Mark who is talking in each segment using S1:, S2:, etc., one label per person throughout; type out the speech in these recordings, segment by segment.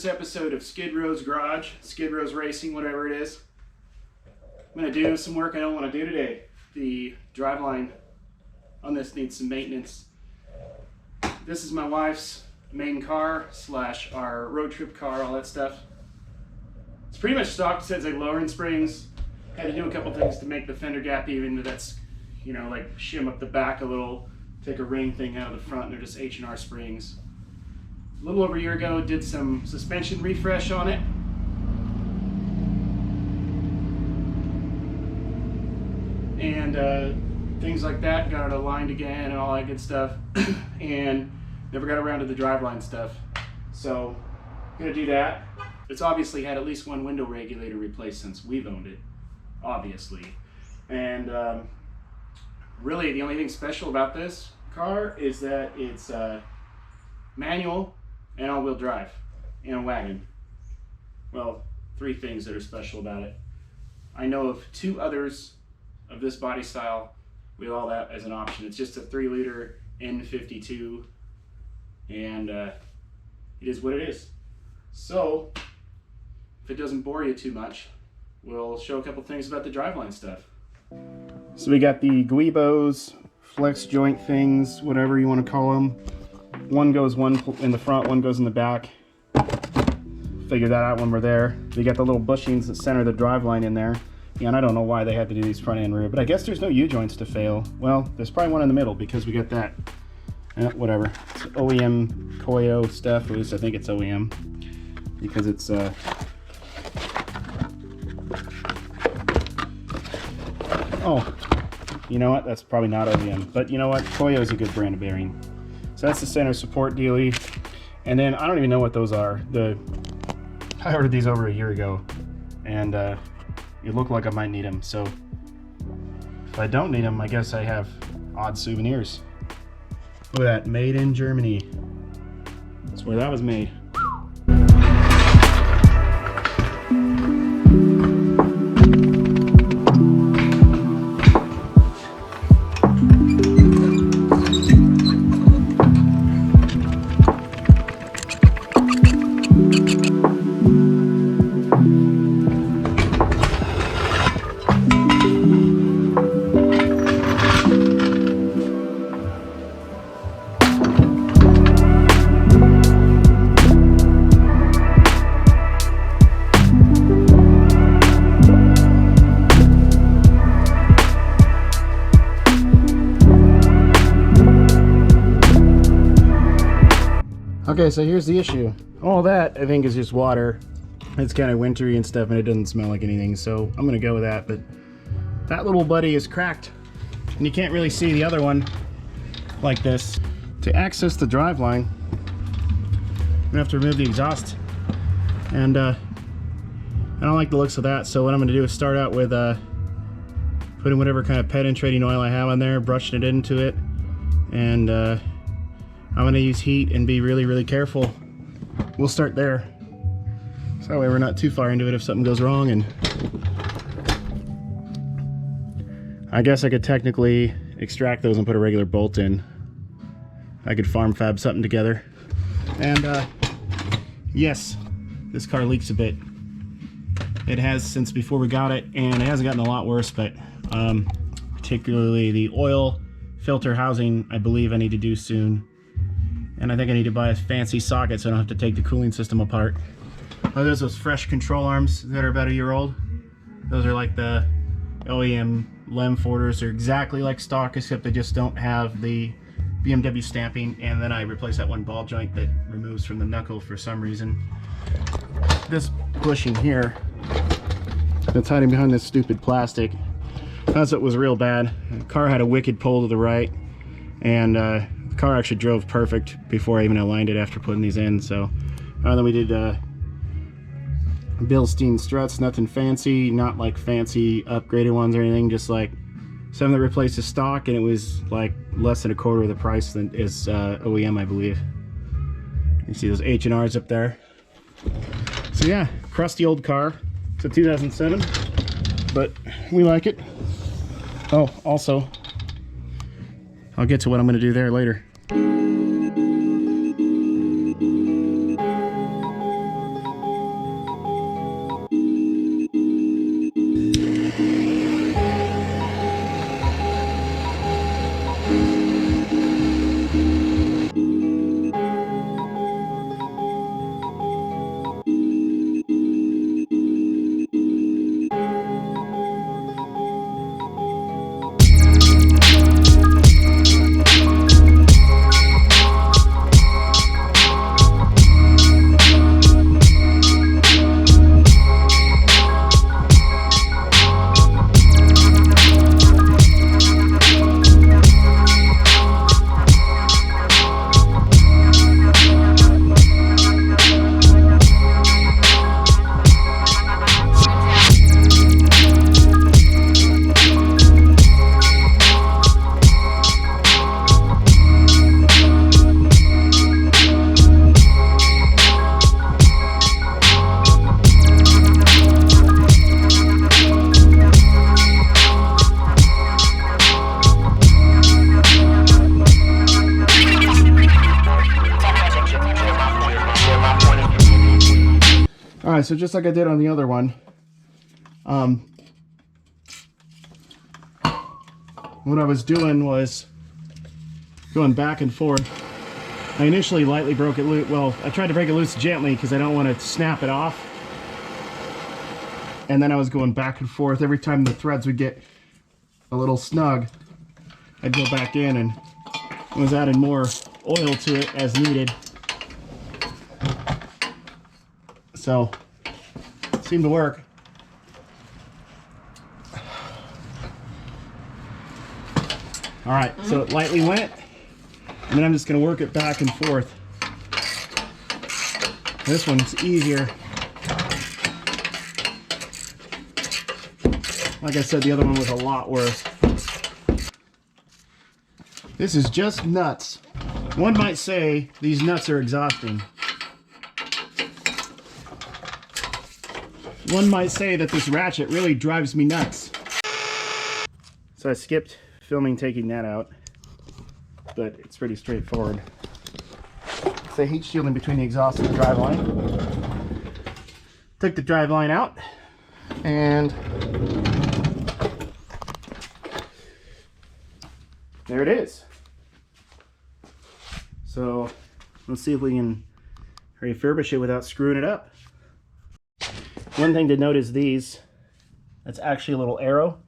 S1: this episode of Skid Row's Garage, Skid Row's Racing, whatever it is. I'm going to do some work I don't want to do today. The driveline on this needs some maintenance. This is my wife's main car / our road trip car, all that stuff. It's pretty much stock. It says like lowering springs. Had to do a couple things to make the fender gap even, but that's, you know, like shim up the back a little, take a ring thing out of the front, and they're just H&R springs. A little over a year ago, did some suspension refresh on it. And things like that, got it aligned again and all that good stuff. And never got around to the driveline stuff. So, gonna do that. It's obviously had at least one window regulator replaced since we've owned it, obviously. And really the only thing special about this car is that it's manual and all-wheel drive and a wagon. Well, 3 things that are special about it. I know of 2 others of this body style with all that as an option. It's just a 3-liter N52, and it is what it is. So, if it doesn't bore you too much, we'll show a couple things about the driveline stuff. So we got the guibos, flex joint things, whatever you want to call them. One goes in the front, one goes in the back. Figure that out when we're there. We got the little bushings that center the driveline in there. And I don't know why they had to do these front and rear, but I guess there's no U-joints to fail. Well, there's probably one in the middle because we got that. Whatever. It's OEM Koyo stuff, at least I think it's OEM. Because it's oh, you know what? That's probably not OEM. But you know what? Koyo is a good brand of bearing. So that's the center support dealie. And then I don't even know what those are. I ordered these over a year ago, and it looked like I might need them. So if I don't need them, I guess I have odd souvenirs. Look at that, made in Germany. That's where that was made. Okay, so here's the issue. All that, I think, is just water. It's kind of wintry and stuff, and it doesn't smell like anything, so I'm gonna go with that. But that little buddy is cracked, and you can't really see the other one like this. To access the driveline, I'm gonna have to remove the exhaust, and I don't like the looks of that. So what I'm gonna do is start out with putting whatever kind of penetrating oil I have on there, brushing it into it, and I'm going to use heat and be really, really careful. We'll start there. So that way we're not too far into it if something goes wrong. And I guess I could technically extract those and put a regular bolt in. I could farm fab something together. And yes, this car leaks a bit. It has since before we got it, and it hasn't gotten a lot worse, but particularly the oil filter housing, I believe I need to do soon. And I think I need to buy a fancy socket so I don't have to take the cooling system apart. Oh, there's those fresh control arms that are about a year old. Those are like the OEM Lem Forders. They're exactly like stock, except they just don't have the BMW stamping. And then I replaced that one ball joint that removes from the knuckle for some reason. This bushing here that's hiding behind this stupid plastic, that's what was real bad. The car had a wicked pull to the right, and the car actually drove perfect before I even aligned it after putting these in. So then we did Bilstein struts, nothing fancy, not like fancy upgraded ones or anything, just like some that replaced the stock, and it was like less than a quarter of the price than is OEM, I believe. You see those H&Rs up there. So yeah, crusty old car. It's a 2007, but we like it. Oh, also, I'll get to what I'm going to do there later. Alright, so just like I did on the other one, what I was doing was going back and forth. I initially lightly broke it loose. Well, I tried to break it loose gently because I don't want to snap it off. And then I was going back and forth. Every time the threads would get a little snug, I'd go back in and was adding more oil to it as needed. So, it seemed to work. Alright, so it lightly went, and then I'm just going to work it back and forth. This one's easier. Like I said, the other one was a lot worse. This is just nuts. One might say these nuts are exhausting. One might say that this ratchet really drives me nuts. So I skipped filming taking that out, but it's pretty straightforward. It's a heat shielding between the exhaust and the driveline. Took the driveline out, and there it is. So let's see if we can refurbish it without screwing it up. One thing to note is these. That's actually a little arrow.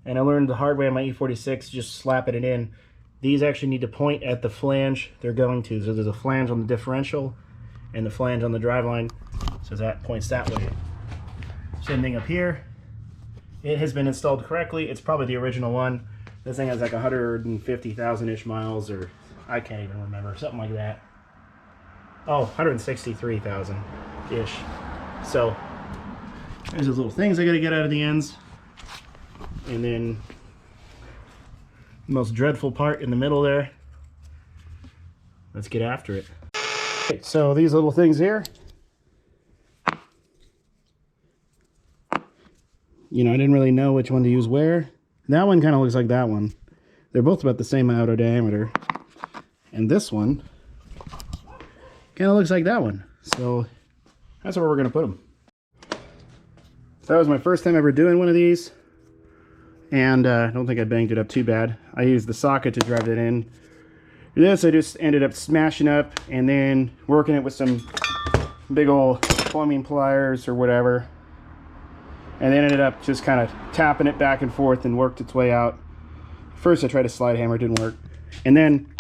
S1: And I learned the hard way on my E46, just slapping it in. These actually need to point at the flange they're going to. So there's a flange on the differential and the flange on the driveline. So that points that way. Same thing up here. It has been installed correctly. It's probably the original one. This thing has like 150,000-ish miles, or I can't even remember, something like that. Oh, 163,000-ish. So there's those little things I gotta get out of the ends. And then the most dreadful part in the middle there. Let's get after it. Okay, so these little things here, you know, I didn't really know which one to use where. That one kind of looks like that one. They're both about the same outer diameter. And this one kind of looks like that one. So that's where we're going to put them. So that was my first time ever doing one of these. And I don't think I banged it up too bad. I used the socket to drive it in. This I just ended up smashing up and then working it with some big old plumbing pliers or whatever. And then ended up just kind of tapping it back and forth and worked its way out. First I tried a slide hammer, it didn't work. And then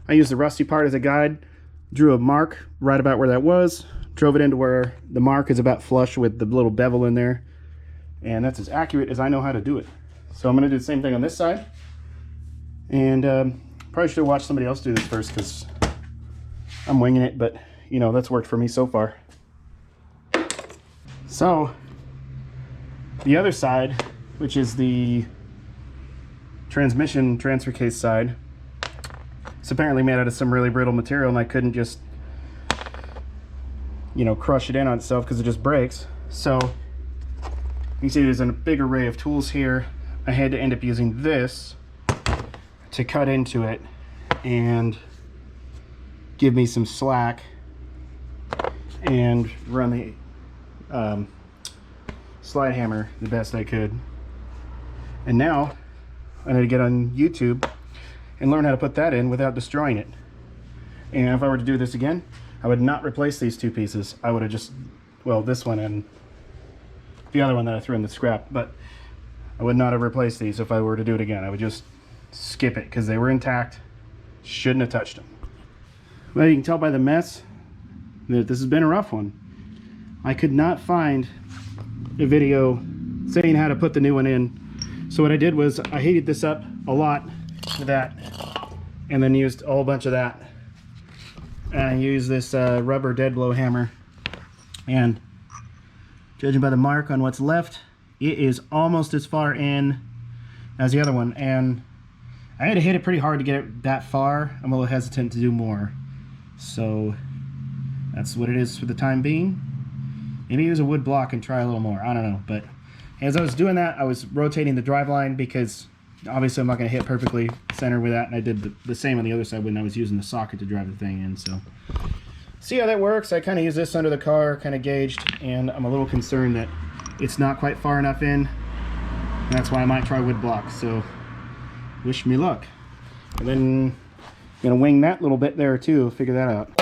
S1: I used the rusty part as a guide, drew a mark right about where that was, drove it into where the mark is about flush with the little bevel in there. And that's as accurate as I know how to do it. So I'm going to do the same thing on this side. And probably should have watched somebody else do this first because I'm winging it, but you know, that's worked for me so far. So the other side, which is the transmission transfer case side, it's apparently made out of some really brittle material, and I couldn't just, you know, crush it in on itself because it just breaks. So you can see there's a big array of tools here. I had to end up using this to cut into it and give me some slack and run the slide hammer the best I could. And now I need to get on YouTube and learn how to put that in without destroying it. And if I were to do this again, I would not replace these two pieces. I would have just, well, this one and the other one that I threw in the scrap, but I would not have replaced these if I were to do it again. I would just skip it because they were intact. Shouldn't have touched them. Well, you can tell by the mess that this has been a rough one. I could not find a video saying how to put the new one in. So what I did was I heated this up a lot with that and then used a whole bunch of that. And I used this rubber dead blow hammer. And judging by the mark on what's left, it is almost as far in as the other one, and I had to hit it pretty hard to get it that far. I'm a little hesitant to do more, so that's what it is for the time being. Maybe use a wood block and try a little more, I don't know. But as I was doing that, I was rotating the driveline because obviously I'm not going to hit perfectly center with that, and I did the same on the other side when I was using the socket to drive the thing in. So see how that works. I kind of use this under the car, kind of gauged, and I'm a little concerned that it's not quite far enough in. And that's why I might try wood blocks. So wish me luck. And then I'm gonna wing that little bit there too, figure that out.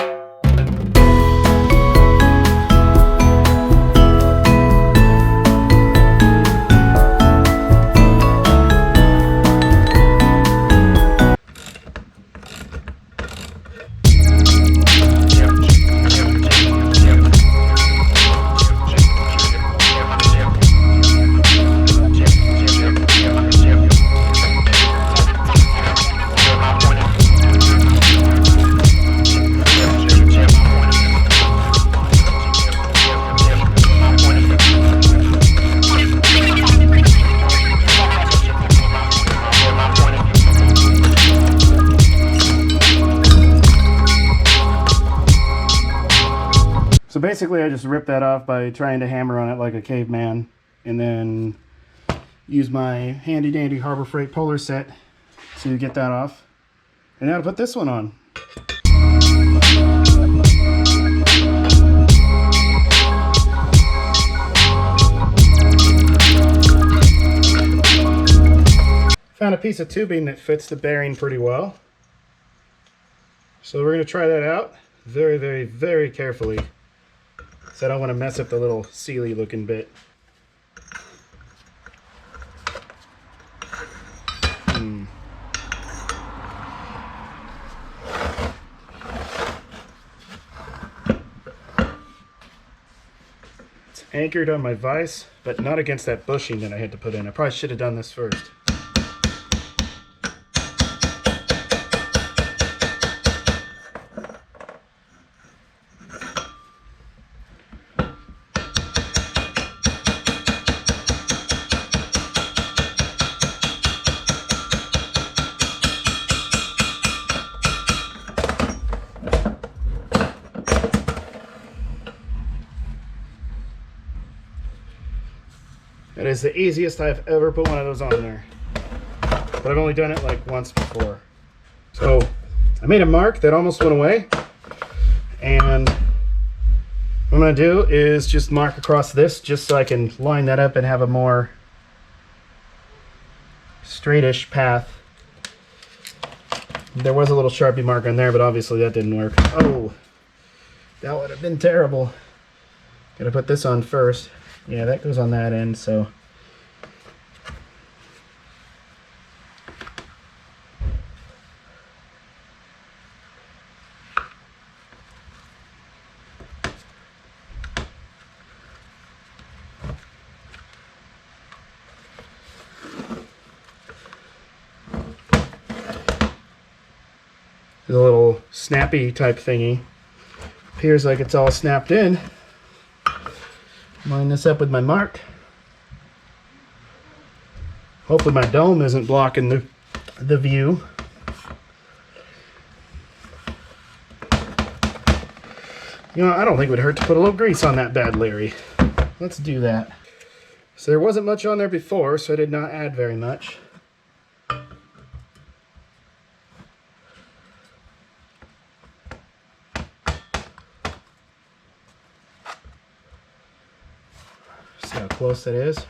S1: So basically I just ripped that off by trying to hammer on it like a caveman, and then use my handy dandy Harbor Freight Polar set to get that off. And now to put this one on. Found a piece of tubing that fits the bearing pretty well. So we're going to try that out very, very, very carefully. So I don't want to mess up the little sealy looking bit. It's anchored on my vise, but not against that bushing that I had to put in. I probably should have done this first. That is the easiest I've ever put one of those on there. But I've only done it like once before. So I made a mark that almost went away. And what I'm going to do is just mark across this just so I can line that up and have a more straightish path. There was a little Sharpie mark on there, but obviously that didn't work. Oh, that would have been terrible. Gotta put this on first. Yeah, that goes on that end, so. The little snappy type thingy. Appears like it's all snapped in. Line this up with my mark. Hopefully my dome isn't blocking the view. You know, I don't think it would hurt to put a little grease on that bad Larry. Let's do that. So there wasn't much on there before, so I did not add very much. See how close that is?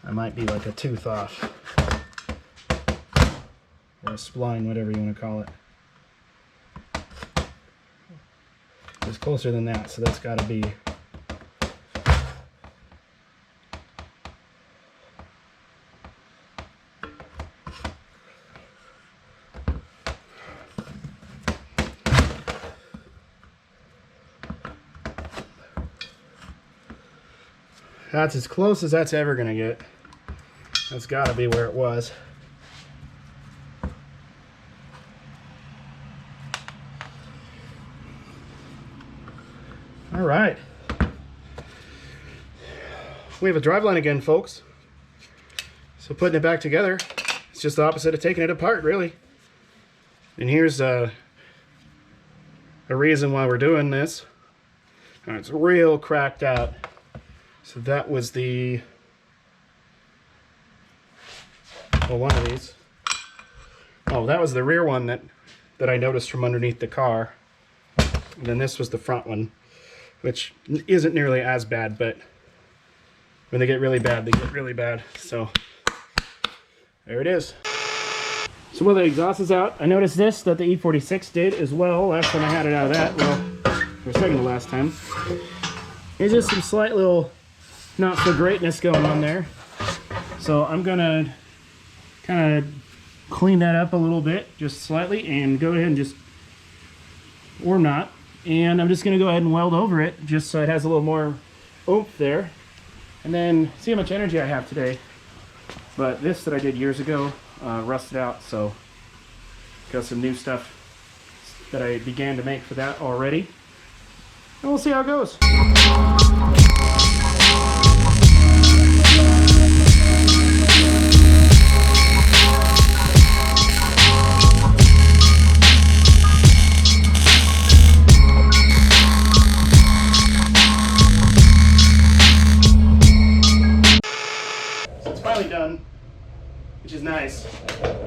S1: I might be like a tooth off. Or a spline, whatever you want to call it. It's closer than that, so that's got to be... That's as close as that's ever going to get. That's got to be where it was. All right. We have a driveline again, folks. So putting it back together, it's just the opposite of taking it apart, really. And here's a reason why we're doing this. It's real cracked out. So that was the, well, one of these. Oh, that was the rear one that that I noticed from underneath the car. And then this was the front one, which isn't nearly as bad, but when they get really bad, they get really bad. So there it is. So while the exhaust is out, I noticed this, that the E46 did as well. Last time I had it out of that, well, for second to last time. There's just some slight little not so greatness going on there. So I'm gonna kind of clean that up a little bit, just slightly, and go ahead and just, or not, and I'm just gonna go ahead and weld over it just so it has a little more oomph there. And then see how much energy I have today. But this that I did years ago rusted out, so got some new stuff that I began to make for that already. And we'll see how it goes. Done, which is nice.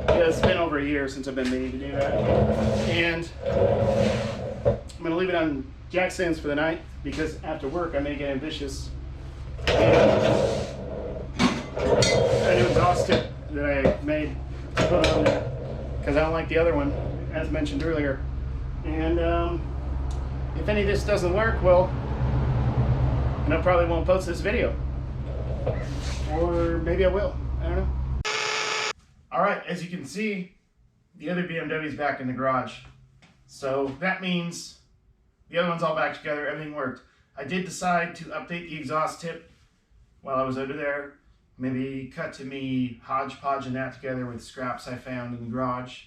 S1: It's been over a year since I've been meaning to do that, and I'm going to leave it on jack stands for the night because after work I may get ambitious and a new exhaust tip that I made to put on there because I don't like the other one, as mentioned earlier. And if any of this doesn't work, well, then I probably won't post this video. Or maybe I will. I don't know. Alright, as you can see, the other BMW is back in the garage. So that means the other one's all back together, everything worked. I did decide to update the exhaust tip while I was over there. Maybe cut to me hodgepodging that together with scraps I found in the garage.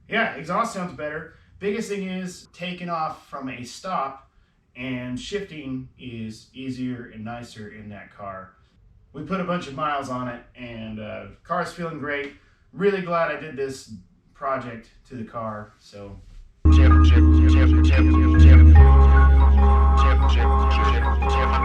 S1: Yeah, exhaust sounds better. Biggest thing is taking off from a stop and shifting is easier and nicer in that car. We put a bunch of miles on it and car's feeling great. Really glad I did this project to the car. So chip, chip, chip, chip, chip, chip, chip, chip.